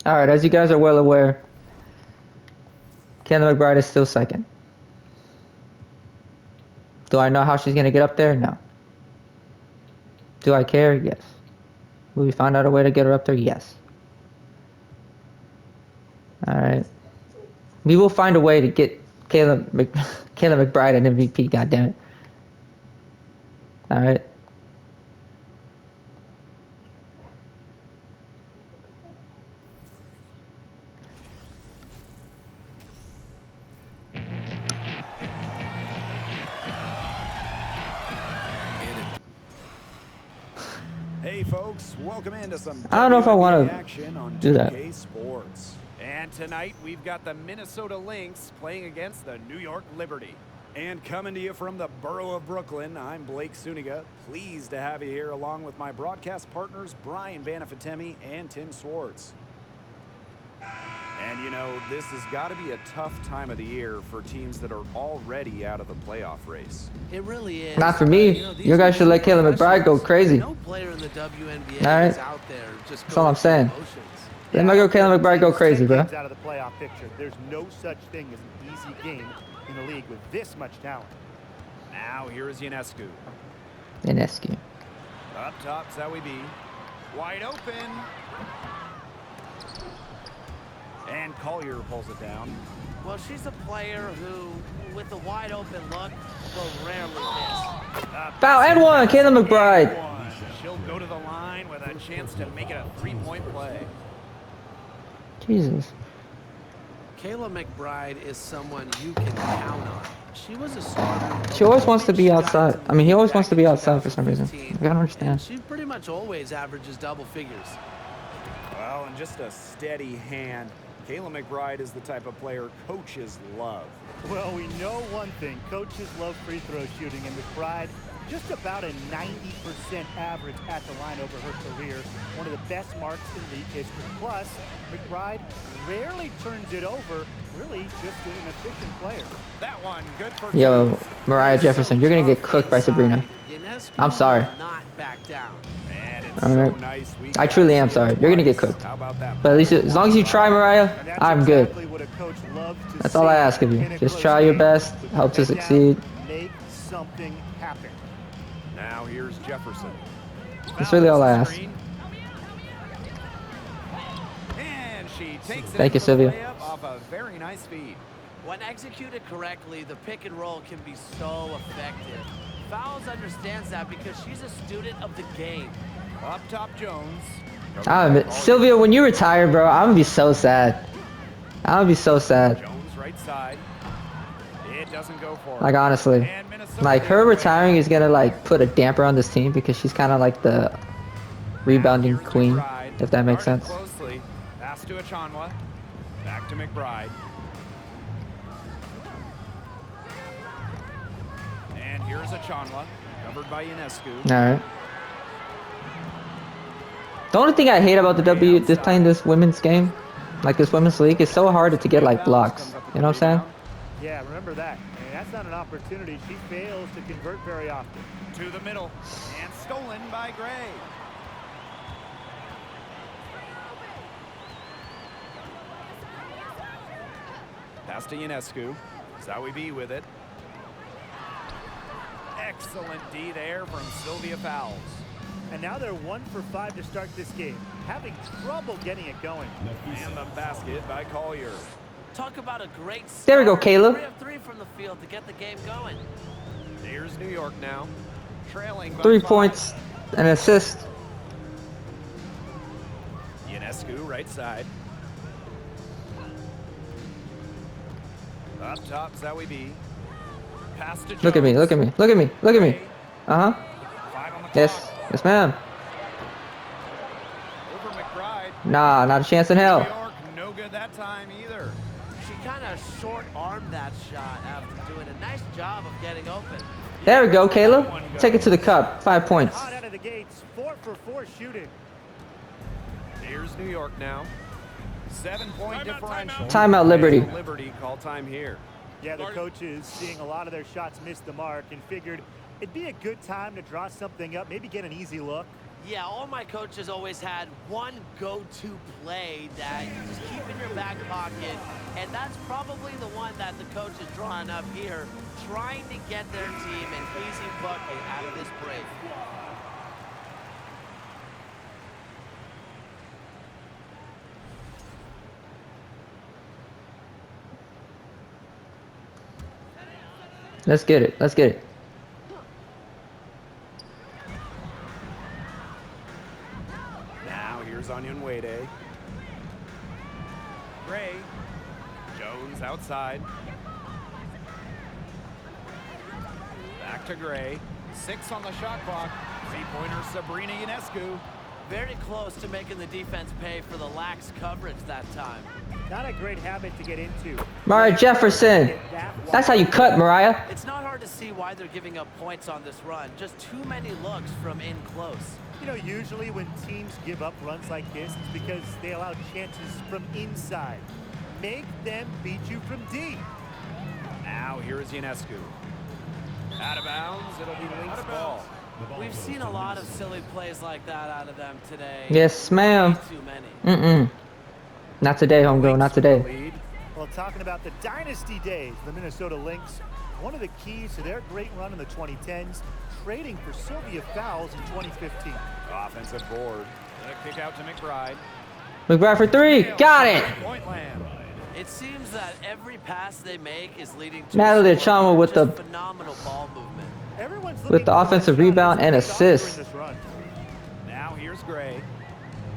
Alright, as you guys are well aware, Kayla McBride is still second. Do I know how she's gonna get up there? No. Do I care? Yes. Will we find out a way to get her up there? Yes. Alright. We will find a way to get Kayla McBride an MVP, goddammit. Alright. Hey folks, welcome into some I don't know if I want action on to do that. 2K Sports. And tonight we've got the Minnesota Lynx playing against the New York Liberty. And coming to you from the borough of Brooklyn, I'm Blake Suniga. Pleased to have you here along with my broadcast partners Brian Banafatemi and Tim Swartz. And you know, this has got to be a tough time of the year for teams that are already out of the playoff race. It really is. Not for me. You guys should let Kayla McBride go crazy. No player in the WNBA Alright. is out there just That's all I'm saying. emotions. Let my girl Kayla McBride go crazy, bro. Out of the playoff picture. There's no such thing as an easy game in the league with this much talent. Now here is Ionescu. Ionescu. Up top, Zowie B. Wide open. And Collier pulls it down. Well, she's a player who, with a wide open look, will rarely miss. Foul and one, Kayla McBride. She'll go to the line with a chance to make it a three-point play. Jesus. Kayla McBride is someone you can count on. She was a starter. She always wants to be outside. I mean, he always wants to be outside for some reason. I don't understand. She pretty much always averages double figures. Well, and just a steady hand. Kayla McBride is the type of player coaches love. Well, we know one thing. Coaches love free throw shooting, and McBride just about a 90% average at the line over her career. One of the best marks in league history. Plus, McBride rarely turns it over. Really just an efficient player. That one, good for Yo, Mariah Jefferson, you're gonna get cooked by Sabrina. I'm sorry. Not back down. And it's Alright. so nice we I truly am sorry. You're gonna get cooked. How about that? But at least, as long as you try, Mariah, And that's I'm good. exactly what a coach loves to That's all I see ask of you. in a Just close try your game. best, hope to Head down, succeed. Make something happen. Now here's Jefferson. That's really all I ask. Screen. And she takes it Thank you, for the Sylvia. layup off a very nice feed. When executed correctly, the pick and roll can be so effective. Fowles understands that because she's a student of the game. Up top, Jones. Sylvia, when you retire, bro, I'm gonna be so sad. I'm gonna be so sad. Jones right side. It doesn't go for it. Like, honestly. And Minnesota Like, her away. retiring is gonna, like, put a damper on this team because she's kind of like the rebounding Here's queen, McBride. if that makes Guarded sense. Closely. Pass to Achanwa. Back to McBride. And here's Achanwa, covered by Ionescu. Alright. The only thing I hate about this playing this women's game, like this women's league, is so hard to get, like, blocks. You know what I'm saying? Yeah, remember that. And that's not an opportunity she fails to convert very often. To the middle. And stolen by Gray. Pass to Ionescu. Zowie B with it. Excellent D there from Sylvia Fowles. And now they're 1 for 5 to start this game. Having trouble getting it going. And the basket by Collier. Talk about a great start. There we go, Caleb. 3 of 3 from the field to get the game going. Here's New York now. Trailing by 3 5. points, an assist. Ionescu right side. Up top, Zowie B. Pass to Jones. Look at me, look at me, look at me, look at me. Uh-huh. 5 on the Yes, clock. yes ma'am. Over McBride. Nah, not a chance in New hell. York, no good that time either. She kind of short-armed that shot after doing a nice job of getting open. There we go, Caleb. Take it to the cup. 5 points. Hot out of the gates, 4 for 4 shooting. Here's New York now. 7-point differential. Timeout, Liberty. Liberty call time here. Yeah, the coaches seeing a lot of their shots miss the mark and figured it'd be a good time to draw something up, maybe get an easy look. Yeah, all my coaches always had one go-to play that you just keep in your back pocket, and that's probably the one that the coach is drawing up here, trying to get their team an easy bucket out of this break. Let's get it. Let's get it. Now here's Onyenwede. Gray. Jones outside. Back to Gray. 6 on the shot clock. Three-pointer Sabrina Ionescu. Very close to making the defense pay for the lax coverage that time. Not a great habit to get into. Mariah Jefferson. That's how you cut, Mariah. It's not hard to see why they're giving up points on this run. Just too many looks from in close. You know, usually when teams give up runs like this, it's because they allow chances from inside. Make them beat you from deep. Now here's Ionescu. Out of bounds. It'll be Lynx ball. We've seen a lot of silly plays like that out of them today. Yes, ma'am. Way too many. Mm-mm. Not today, homegirl. Not today. Well, talking about the dynasty days, the Minnesota Lynx, one of the keys to their great run in the 2010s, trading for Sylvia Fowles in 2015. Offensive board. A kick out to McBride. McBride for 3. Got it. Point land. It seems that every pass they make is leading to Natalie a score. Chama with Just the phenomenal ball movement. Everyone's with the offensive rebound and assist. Now here's Gray.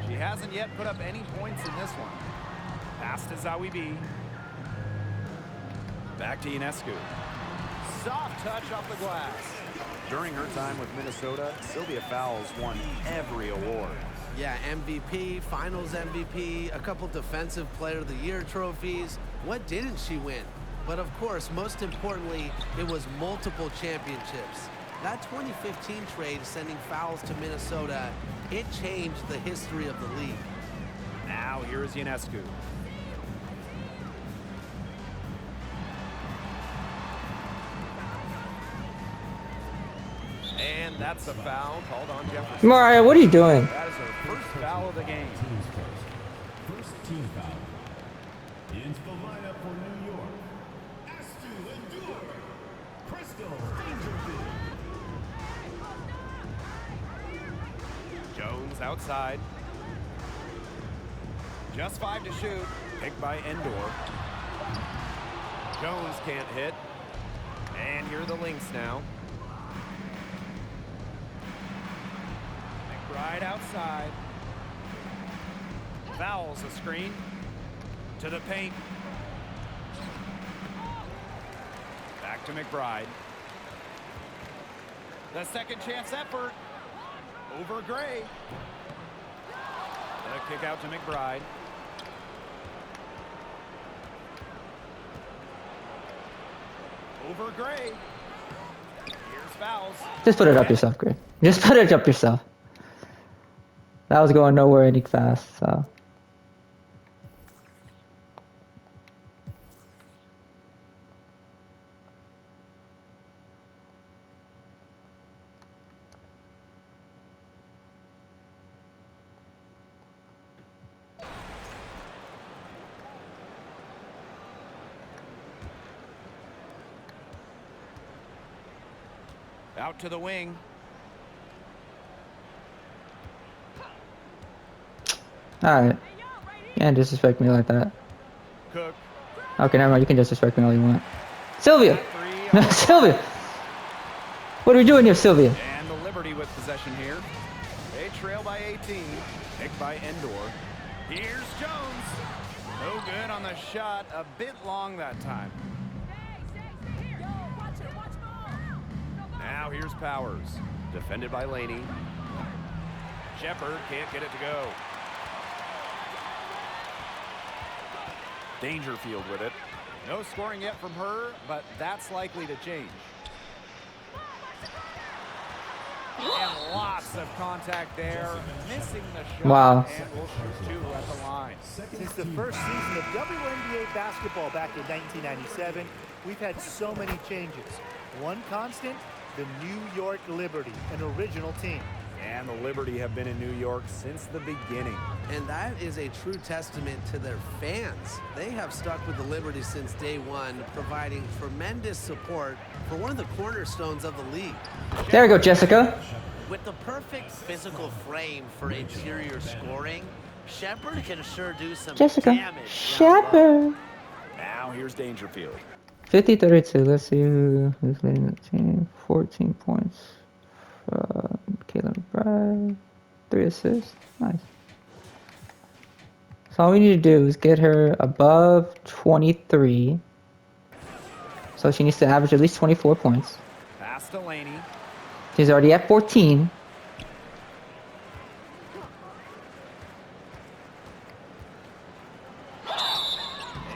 She hasn't yet put up any points in this one. Pass to Zawibi. Back to Ionescu. Soft touch off the glass. During her time with Minnesota, Sylvia Fowles won every award. Yeah, MVP, Finals MVP, a couple Defensive Player of the Year trophies. What didn't she win? But of course, most importantly, it was multiple championships. That 2015 trade sending Fowles to Minnesota, it changed the history of the league. Now here's Ionescu. And that's a foul called on Jefferson. Mariah, what are you doing? That is her first foul of the game. First team foul. Into the lineup for New York. Astu Endure. Crystal Dangerfield. Jones outside. Just 5 to shoot. Picked by Endor. Jones can't hit. And here are the Lynx now. McBride outside. Fouls a screen. To the paint. Back to McBride. The second chance effort. Over Gray. The kick out to McBride. Over Gray. Here's Fouls. Just put it up yourself, Gray. Just put it up yourself. That was going nowhere any fast, so. Out to the wing. Alright. You can't disrespect me like that. Cook. Okay, never mind. You can disrespect me all you want. Sylvia! Three on Sylvia! What are we doing here, Sylvia? And the Liberty with possession here. They trail by 18. Picked by Endor. Here's Jones. No good on the shot. A bit long that time. Now here's Powers. Defended by Laney. Shepard can't get it to go. Dangerfield with it. No scoring yet from her, but that's likely to change. And lots of contact there. Missing the shot. Wow. And will shoot 2 at the line. Since the first season of WNBA basketball back in 1997, we've had so many changes. One constant, the New York Liberty, an original team. And the Liberty have been in New York since the beginning. And that is a true testament to their fans. They have stuck with the Liberty since day one, providing tremendous support for one of the cornerstones of the league. There we go, Jessica. With the perfect physical frame for interior scoring, Shepard can sure do some Jessica. damage. down low. Shepard. Now here's Dangerfield. 50-32. Let's see who's leading the team. 14 points. Caitlin Bride. 3 assists. Nice. So all we need to do is get her above 23. So she needs to average at least 24 points. Pass to Laney. She's already at 14.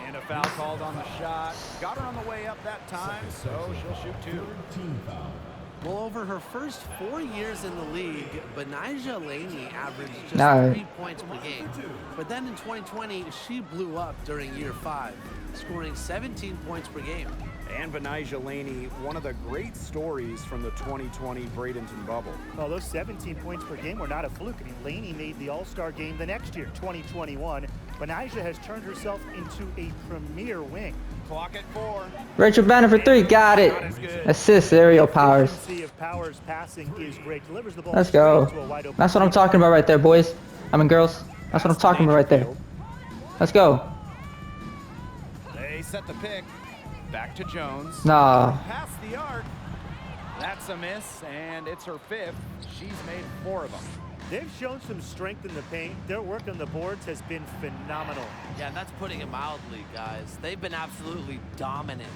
And a foul called on the shot. Got her on the way up that time, so she'll shoot 2. Team foul. Well, over her first 4 years in the league, Benijah Laney averaged just No. 3 points per game. But then in 2020, she blew up during year 5, scoring 17 points per game. And Benijah Laney, one of the great stories from the 2020 Bradenton bubble. Well, those 17 points per game were not a fluke. I mean, Laney made the All-Star game the next year, 2021. Benijah has turned herself into a premier wing. Clock at 4. Rachel Banner for 3. Got it. Assist, aerial powers. Efficiency of Powers passing is great. Delivers the ball Let's straight go. to a wide open That's what I'm talking about right there, boys. I mean, girls. That's what I'm talking about right there. Let's go. They set the pick. Back to Jones. Nah. Past the arc. That's a miss, and it's her 5th. She's made 4 of them. They've shown some strength in the paint. Their work on the boards has been phenomenal. Yeah, that's putting it mildly, guys. They've been absolutely dominant.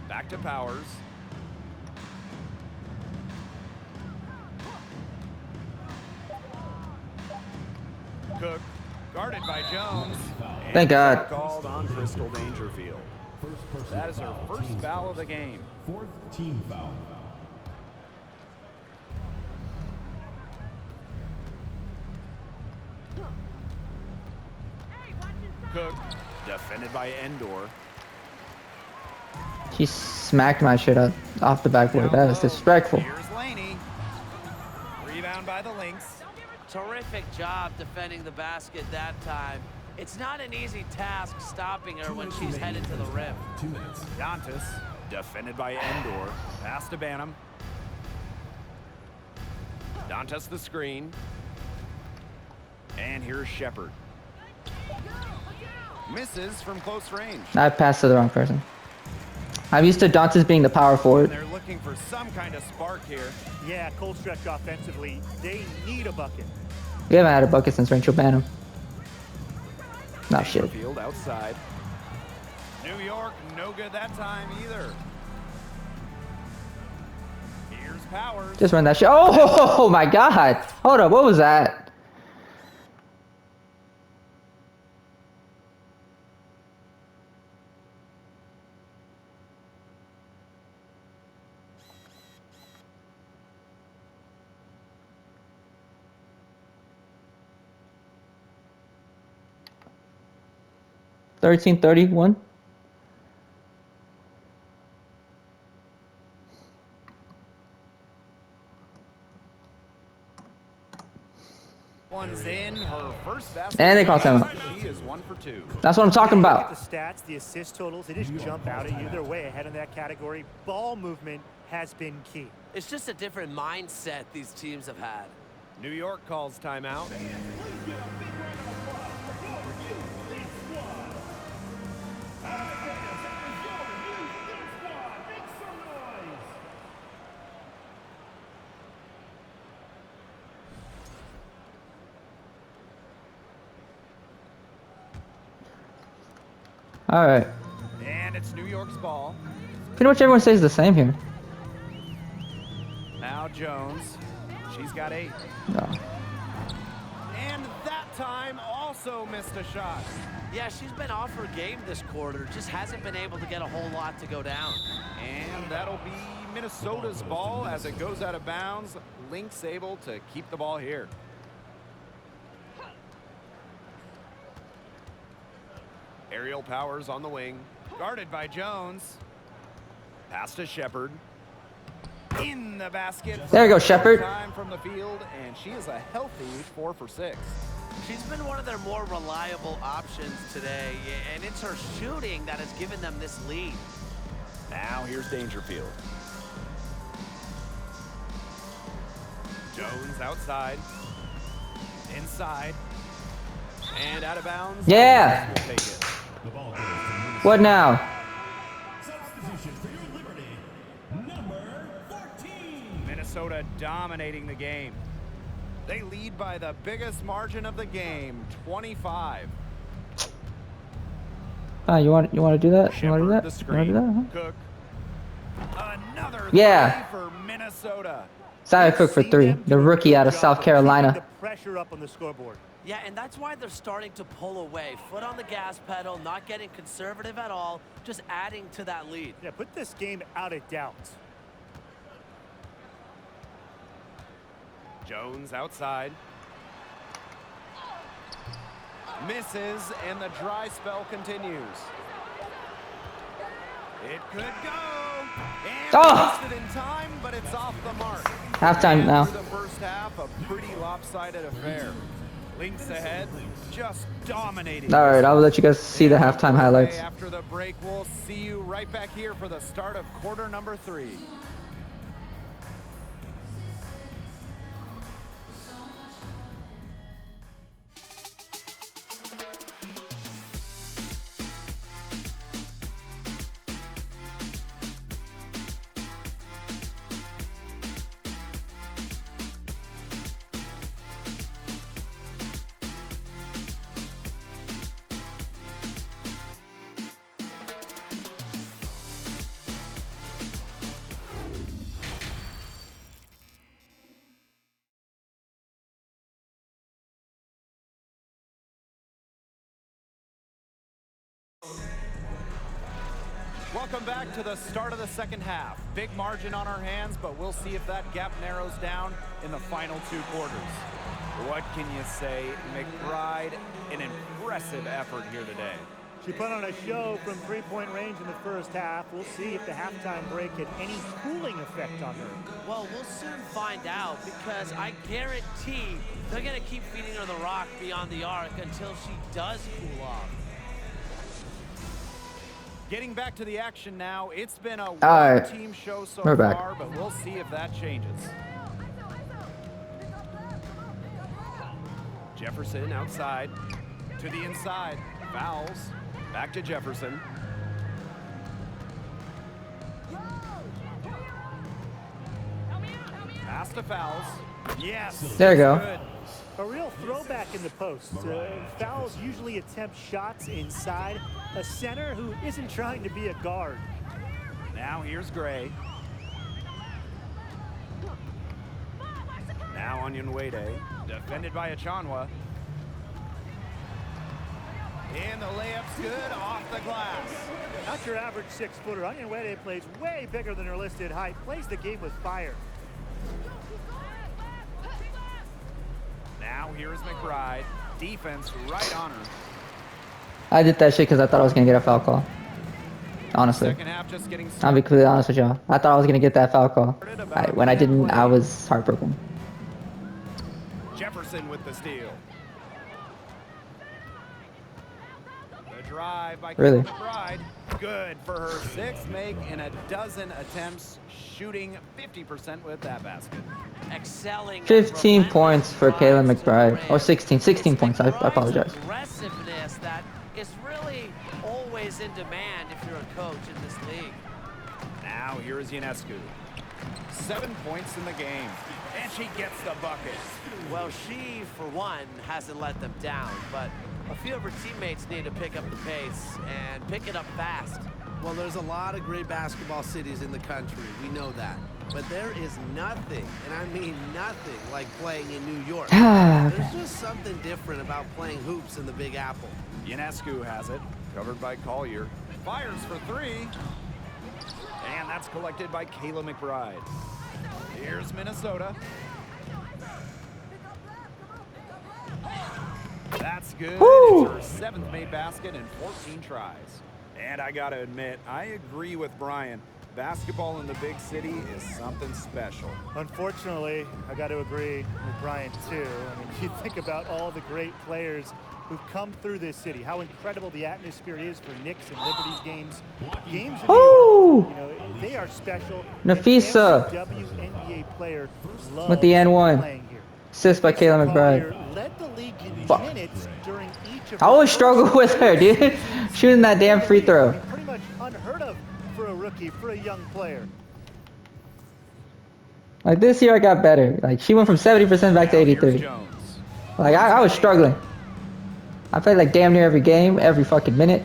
Back to Powers. Cook, guarded by Jones. And Thank God. foul called on Crystal Dangerfield. First person That is her foul. first Team foul of the game. 4th team foul. Cook, defended by Endor. She smacked my shit up off the backboard. That is disrespectful. Here's Laney. Rebound by the Lynx. Terrific job defending the basket that time. It's not an easy task stopping her when she's headed to the rim. 2 minutes. Dantas, defended by Endor. Pass to Banham. Dantas the screen. And here's Shepard. Misses from close range. I passed to the wrong person. I'm used to Dantas being the power And forward. they're looking for some kind of spark here. Yeah, cold stretch offensively. They need a bucket. We haven't had a bucket since Rachel Banham. Not shit. Dangerfield outside. New York, no good that time either. Here's Powers. Just run that shit. Oh my God. Hold up. What was that? $13.31. One's in her first basket. And they call timeout. She is 1 for 2. That's what I'm talking Look about. at the stats, the assist totals, they just jump out at you. They're way ahead in that category. Ball movement has been key. It's just a different mindset these teams have had. New York calls timeout. All right. And it's New York's ball. Pretty much everyone stays the same here. Now Jones. She's got 8. No. And that time also missed a shot. Yeah, she's been off her game this quarter. Just hasn't been able to get a whole lot to go down. And that'll be Minnesota's ball as it goes out of bounds. Lynx able to keep the ball here. Aerial Powers on the wing. Guarded by Jones. Pass to Shepard. In the basket. There you go, Shepard. Time from the field, and she is a healthy 4 for 6. She's been one of their more reliable options today, and it's her shooting that has given them this lead. Now here's Dangerfield. Jones outside. Inside. And out of bounds. Yeah. Will take it. The ball goes to What now? substitution for your Liberty, number 14. Minnesota dominating the game. They lead by the biggest margin of the game, 25. You want to do that? You want to do Shepard that? the You want to screen. do that? Cook. Another Yeah. three for Minnesota. Sorry, Cook for Seen 3. them The do a rookie good out of job South keeping Carolina. the pressure up on the scoreboard. Yeah, and that's why they're starting to pull away. Foot on the gas pedal, not getting conservative at all, just adding to that lead. Yeah, put this game out of doubt. Jones outside. Misses, and the dry spell continues. It could go. And Oh! missed it in time, but it's off the mark. Halftime And now. through the first half, a pretty lopsided affair. Lynx ahead, just dominating. All right, I'll let you guys see the halftime highlights. After the break, we'll see you right back here for the start of quarter number 3. Welcome back to the start of the second half. Big margin on our hands, but we'll see if that gap narrows down in the final 2 quarters. What can you say? McBride, an impressive effort here today. She put on a show from three-point range in the first half. We'll see if the halftime break had any cooling effect on her. Well, we'll soon find out because I guarantee they're going to keep feeding her the rock beyond the arc until she does cool off. Getting back to the action now, it's been a right. one-team show so We're back. far, but we'll see if that changes. Jefferson outside, to the inside, fouls, back to Jefferson. Pass to fouls. Yes. There you go. Good. A real throwback in the post. Fouls usually attempt shots inside. A center who isn't trying to be a guard. Now here's Gray. Now Onyenwede, defended by Achanwa. And the layup's good off the glass. Not your average 6-footer. Onyenwede plays way bigger than her listed height. Plays the game with fire. Now here's McBride. Defense right on her. I did that shit because I thought I was going to get a foul call. Honestly. Second half just getting I'll be started. completely honest with y'all. I thought I was going to get that foul call. When I didn't, I was heartbroken. Jefferson with the steal. The drive by Really? McBride. Good for her 6th make in a dozen attempts, shooting 50% with that basket. Excelling. 15 points for Kayla drives to the McBride. rim. Or 16 It's points. I McBride's apologize. Aggressiveness that is really always in demand if you're a coach in this league. Now here is Ionescu. 7 points in the game, and she gets the bucket. Well, she, for one, hasn't let them down, but a few of her teammates need to pick up the pace and pick it up fast. Well, there's a lot of great basketball cities in the country. We know that. But there is nothing, and I mean nothing, like playing in New York. There's just something different about playing hoops in the Big Apple. Ionescu has it, covered by Collier. Fires for 3. And that's collected by Kayla McBride. Here's Minnesota. That's good. Woo! It's her 7th made basket in 14 tries. And I gotta admit, I agree with Brian. basketball in the big city is something special. Unfortunately, I got to agree with Brian too. I mean, you think about all the great players who've come through this city, how incredible the atmosphere is for Knicks and Liberty's games. Games in New Ooh! York, you know, they are special. Nafisa. And every WNBA player loves With the N1. playing here. Assist by Nafisa Caleb McBride. Collier led the league in Fuck. minutes during each of I her always first struggle with her, two dude. seasons Shooting that damn in the free league. throw. I mean, pretty much unheard of for a rookie, for a young player. Like this year I got better. Like she went from 70% back to Now here's 83. Jones. Like I was struggling. I played like damn near every game, every fucking minute.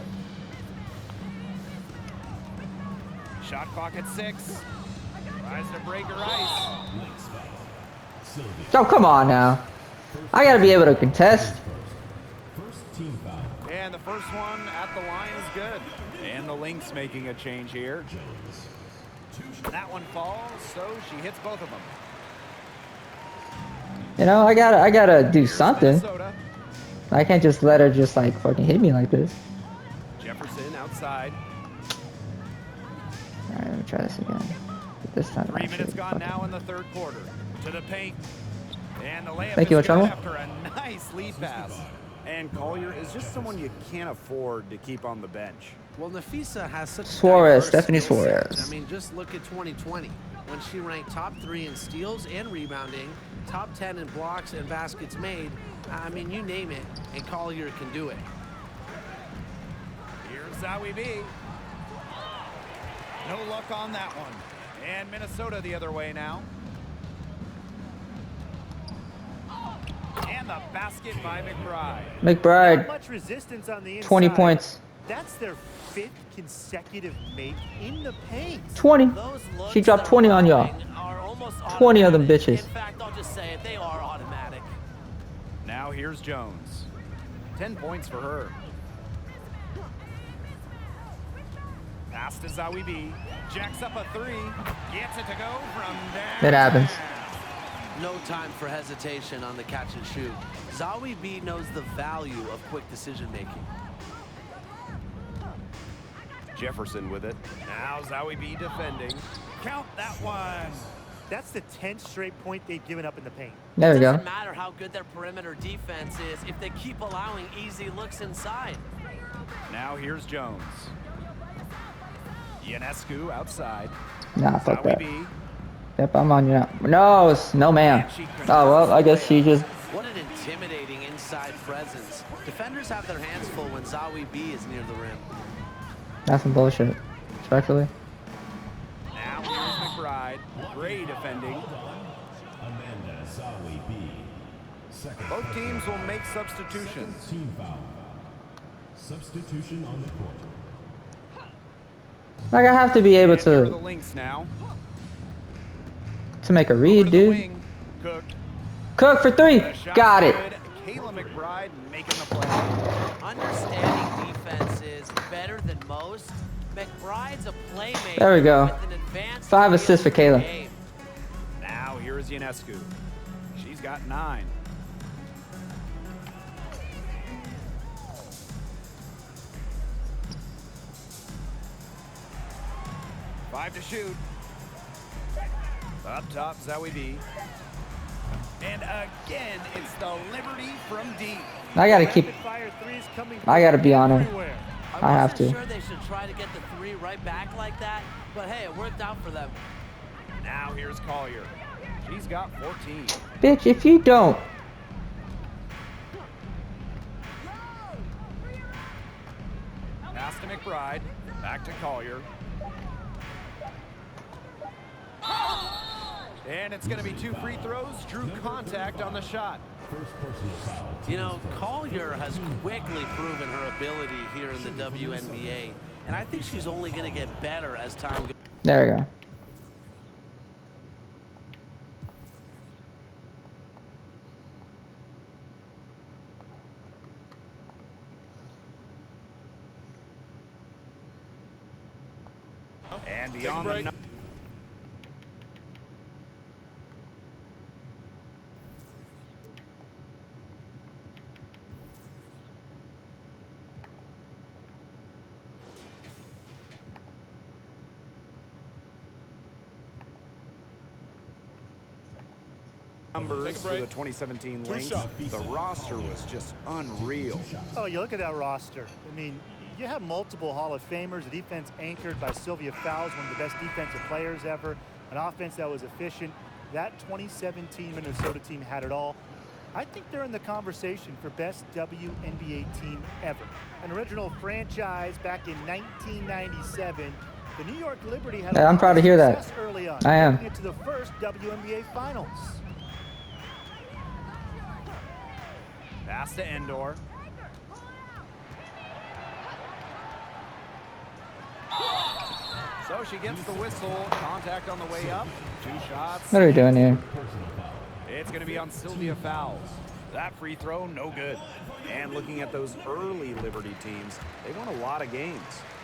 Shot clock at 6. Tries to break her ice. Oh, come on now. I gotta be able to contest. First team foul. And the first one at the line is good. And the Lynx making a change here. That one falls, so she hits both of them. You know, I gotta do Here's something. Minnesota. I can't just let her just like fucking hit me like this. Jefferson outside. Alright, let me try this again. But this time 3 actually, minutes gone fuck it. now in the third quarter. To the paint. And the layup Thank you, is good Ochomo. after a nice lead pass. And Collier is just someone you can't afford to keep on the bench. Well, Nafisa has such a Suarez, diverse Stephanie skill set. Suarez. I mean, just look at 2020 when she ranked top 3 in steals and rebounding, top 10 in blocks and baskets made. I mean, you name it, and Collier can do it. Here's Zowie B. No luck on that one. And Minnesota the other way now. And the basket by McBride. Not McBride, much resistance on the inside. 20 points. That's their 5th consecutive make in the paint. 20. Those looks She dropped they're 20 on y'all. allowing are almost 20 of them automatic. bitches. In fact, I'll just say it, they are automatic. Now here's Jones. 10 points for her. Pass to Zowie B. Jacks up a 3. Gets it to go from down. It happens. No time for hesitation on the catch and shoot. Zowie B knows the value of quick decision making. Jefferson with it. Now Zowie B defending. Count that one. That's the 10th straight point they've given up in the paint. There we It go. doesn't matter how good their perimeter defense is if they keep allowing easy looks inside. Now here's Jones. Ionescu outside. Nah, fuck Zowie that. B. Yep, I'm on you now. No, no ma'am. Oh, well, I guess she just... What an intimidating inside presence. Defenders have their hands full when Zowie B is near the rim. That's some bullshit. Respectfully. Now here's McBride. Gray defending. Amanda Zowie B. Second. Both teams will make substitutions. Team foul. Substitution on the court. Like, I have to be able And here are the to Lynx now. make a Over read, to the dude. wing. Cook. Cook for 3. The shot's Got it. good. Kayla McBride making the play. Understanding defense is better than most. McBride's a playmaker. There we go. with an advanced 5 assists for feel Kayla. the game. Now here's Ionescu. She's got 9. Five to shoot. Up top, Zowie B. And again, it's the Liberty from deep. I gotta keep... Rapid-fire threes coming I gotta be on her. everywhere. I have wasn't to. sure they should try to get the 3 right back like that, but hey, it worked out for them. Now here's Collier. She's got 14. Bitch, if you don't... Pass to McBride. Back to Collier. And it's going to be 2 free throws. Drew contact on the shot. First personal foul. You know, Collier has quickly proven her ability here in the WNBA, and I think she's only going to get better as time goes. There we go. And beyond the... Numbers for the 2017 Lynx, the roster was just unreal. Oh, you look at that roster. I mean, you have multiple Hall of Famers, a defense anchored by Sylvia Fowles, one of the best defensive players ever, an offense that was efficient. That 2017 Minnesota team had it all. I think they're in the conversation for best WNBA team ever. An original franchise back in 1997. The New York Liberty had Yeah, I'm proud to hear that. success early on, I am. making it to the first WNBA finals. Pass to Endor. So she gets the whistle. Contact on the way up. 2 shots. What are we doing here? It's going to be on Sylvia Fowles. That free throw, no good. And looking at those early Liberty teams, they won a lot of games.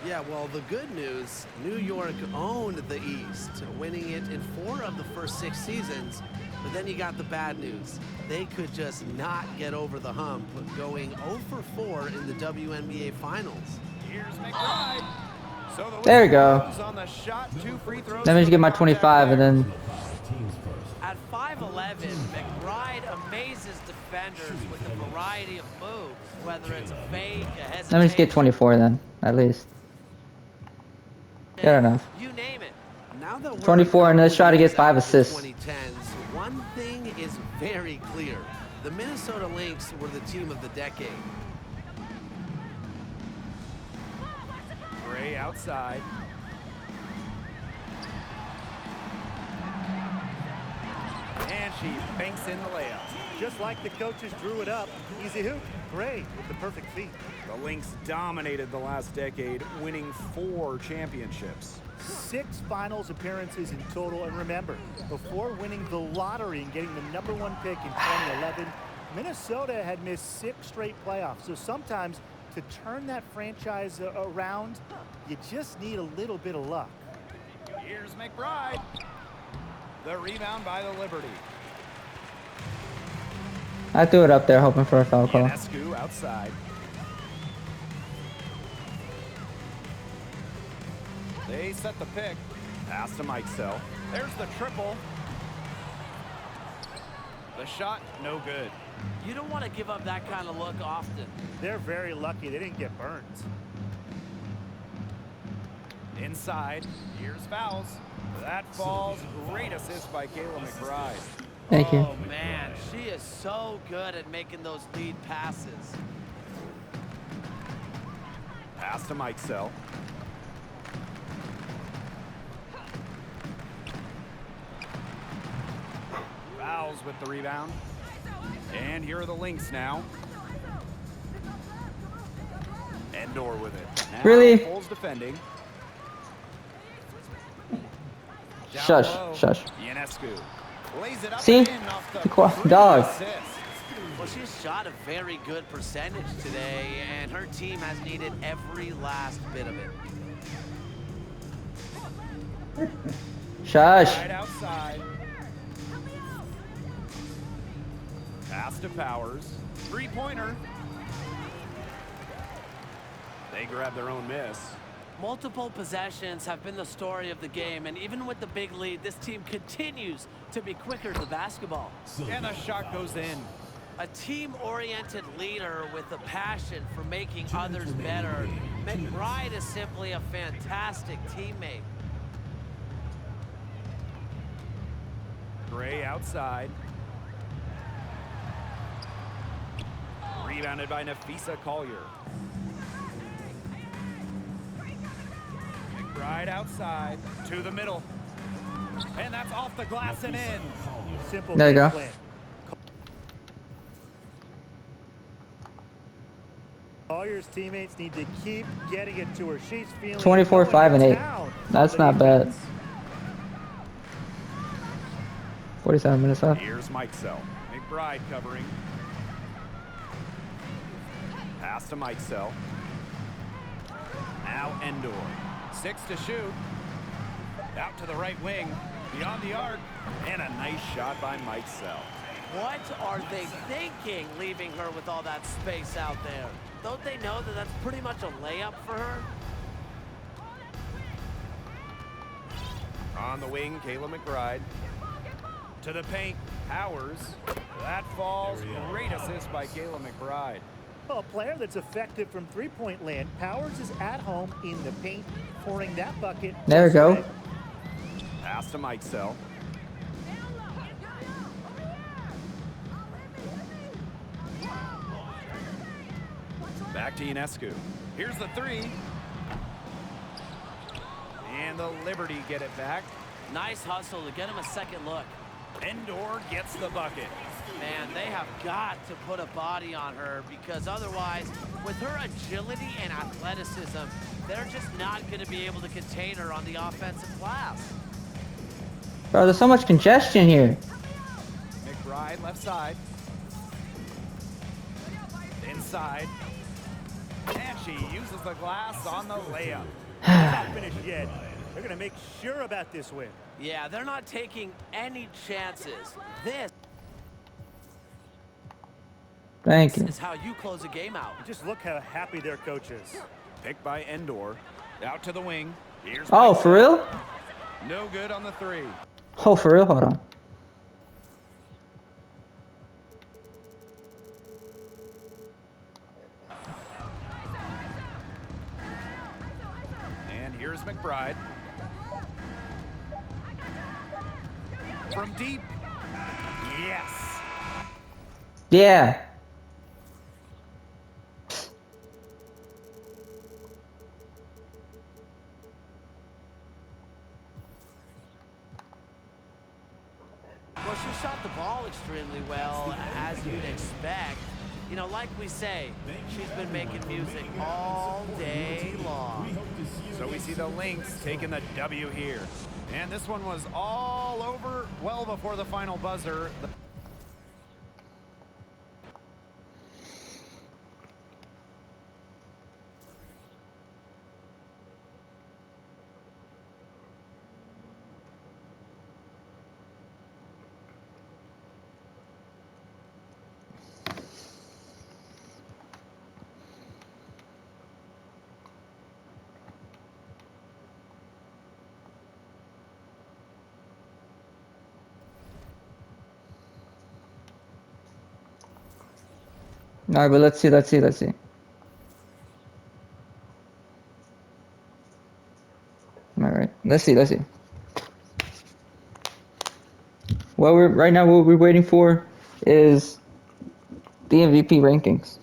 Yeah, well, the good news, New York owned the East, winning it in 4 of the first 6 seasons. But then you got the bad news. They could just not get over the hump, going 0 for 4 in the WNBA Finals. Here's McBride. So the There we go. whistle blows on the shot. 2 free throws. Let me just get my 25 and then At 5'11", McBride amazes defenders with a variety of moves, whether it's a fake, a hesitation. let me just get 24 then, at least. Good enough. You name it. Now that we're 24 and let's try to get 5 assists. 2010s, one thing is very clear. The Minnesota Lynx were the team of the decade. Gray outside. And she banks in the layup. Just like the coaches drew it up. Easy hoop. Gray with the perfect feet. The Lynx dominated the last decade, winning 4 championships. 6 finals appearances in total. And remember, before winning the lottery and getting the #1 pick in 2011, Minnesota had missed 6 straight playoffs. So sometimes to turn that franchise around, you just need a little bit of luck. Here's McBride. The rebound by the Liberty. I threw it up there hoping for a foul call. Ionescu outside. They set the pick. Pass to Mike Sell. There's the triple. The shot, no good. You don't want to give up that kind of look often. They're very lucky they didn't get burned. Inside, here's Fowles. That falls. Great assist by Kayla McBride. Thank you. Oh, man, she is so good at making those lead passes. Pass to Mike Sell. Fowles with the rebound. And here are the Lynx now. Endor with it. Now Really? Bulls defending. Down Shush, low, shush. Ionescu lays it up See? and in off the free Dog. assist. Well, she's shot a very good percentage today, and her team has needed every last bit of it. Shush. Right outside. Pass to Powers. 3-pointer. They grab their own miss. Multiple possessions have been the story of the game, and even with the big lead, this team continues to be quicker to the basketball. And the shot goes in. A team-oriented leader with a passion for making others better. McBride is simply a fantastic teammate. Gray outside. Rebounded by Nafisa Collier. McBride outside to the middle. And that's off the glass and in. Simple There you game go. plan. Collier's teammates need to keep getting it to her. She's feeling 24, going 5, and 8. down. That's not bad. 47 minutes left. Here's Mike Sell. McBride covering. Pass to Mike Sell. Now Endor. 6 to shoot. Out to the right wing. Beyond the arc. And a nice shot by Mike Sell. What are they thinking, leaving her with all that space out there? Don't they know that that's pretty much a layup for her? On the wing, Kayla McBride. To the paint, Powers. That falls. Great assist by Kayla McBride. Well, a player that's effective from three-point land. Powers is at home in the paint, pouring that bucket. There we just go. right. Pass to Mike Sell. Back to Ionescu. Here's the three. And the Liberty get it back. Nice hustle to get him a second look. Endor gets the bucket. Man, they have got to put a body on her because otherwise, with her agility and athleticism, they're just not going to be able to contain her on the offensive glass. Bro, there's so much congestion here. McBride left side. Inside. And she uses the glass on the layup. Not finished yet. They're going to make sure about this win. Yeah, they're not taking any chances. This Thank you. is how you close a game out. Just look how happy their coach is. Picked by Endor. Out to the wing. Here's Oh, Mike for real? Sell. No good on the three. Oh, for real? Hold on. And here's McBride. From deep. Yes. Yeah. Well, she shot the ball extremely well, as you'd expect. You know, like we say, she's been making music all day long. So we see the Lynx taking the W here. And this one was all over well before the final buzzer. All right, but let's see. All right, let's see. What we're waiting for is the MVP rankings.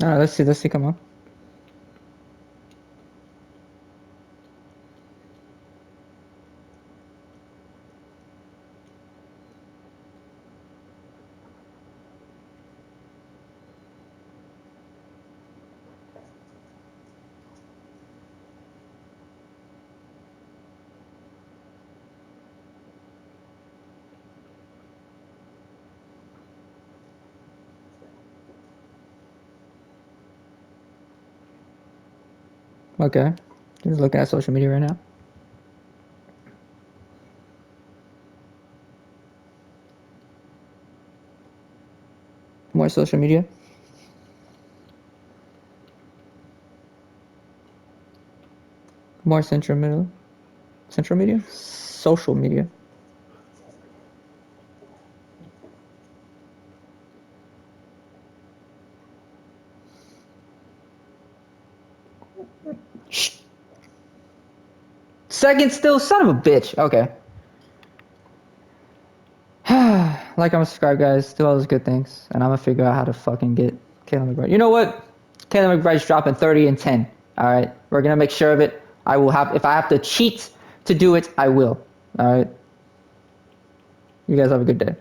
All right, let's see. Come on. Okay, just looking at social media right now. More social media. More central media. Social media. Second still, son of a bitch. Okay. Like, I'm subscribed, guys. Do all those good things. And I'm going to figure out how to fucking get Kayla McBride. You know what? Kayla McBride's dropping 30 and 10. All right. We're going to make sure of it. I will have, if I have to cheat to do it, I will. All right. You guys have a good day.